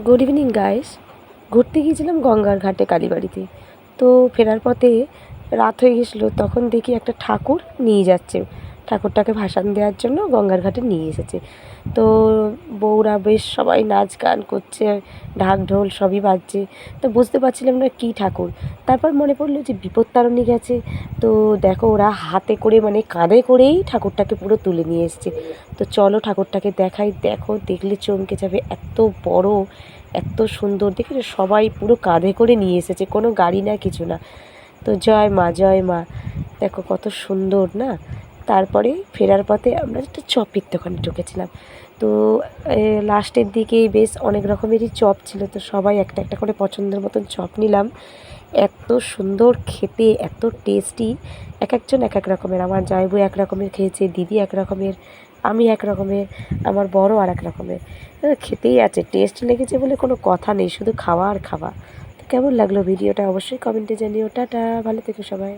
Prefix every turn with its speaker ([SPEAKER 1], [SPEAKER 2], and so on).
[SPEAKER 1] Good evening guys. ঘুরতে গিয়েছিলাম গঙ্গার ঘাটে কালীবাড়িতে। তো ফেরার পথে রাত হয়ে গেছিলো, তখন দেখি একটা ঠাকুর নিয়ে যাচ্ছে, ঠাকুরটাকে ভাসান দেওয়ার জন্য গঙ্গার ঘাটে নিয়ে এসেছে। তো বউরা বেশ সবাই নাচ গান করছে, ঢাক ঢোল সবই বাজছে। তো বুঝতে পারছিলাম না কী ঠাকুর। তারপর মনে পড়লো যে বিপত্তারিণী গেছে। তো দেখো ওরা হাতে করে মানে কাঁধে করেই ঠাকুরটাকে পুরো তুলে নিয়ে এসছে। তো চলো ঠাকুরটাকে দেখাই। দেখো, দেখলে চমকে যাবে, এত বড়, এত সুন্দর। দেখে সবাই পুরো কাঁধে করে নিয়ে এসেছে, কোনো গাড়ি না, কিছু না। তো জয় মা, জয় মা। দেখো কত সুন্দর না। তারপরে ফেরার পথে আমরা একটা চপের দোকানে ঢুকেছিলাম। তো লাস্টের দিকেই বেশ অনেক রকমেরই চপ ছিল। তো সবাই একটা একটা করে পছন্দের মতন চপ নিলাম। এত সুন্দর খেতে, এত টেস্টি। এক একজন এক এক রকমের। আমার জামাইবু এক রকমের খেয়েছে, দিদি এক রকমের, আমি এক রকমের, আমার বড় আর এক রকমের। খেতেই আছে, টেস্ট লেগেছে বলে কোনো কথা নেই, শুধু খাওয়া আর খাওয়া। তো কেমন লাগলো ভিডিওটা অবশ্যই কমেন্টে জানিও। টাটা, ভালো থেকো সবাই।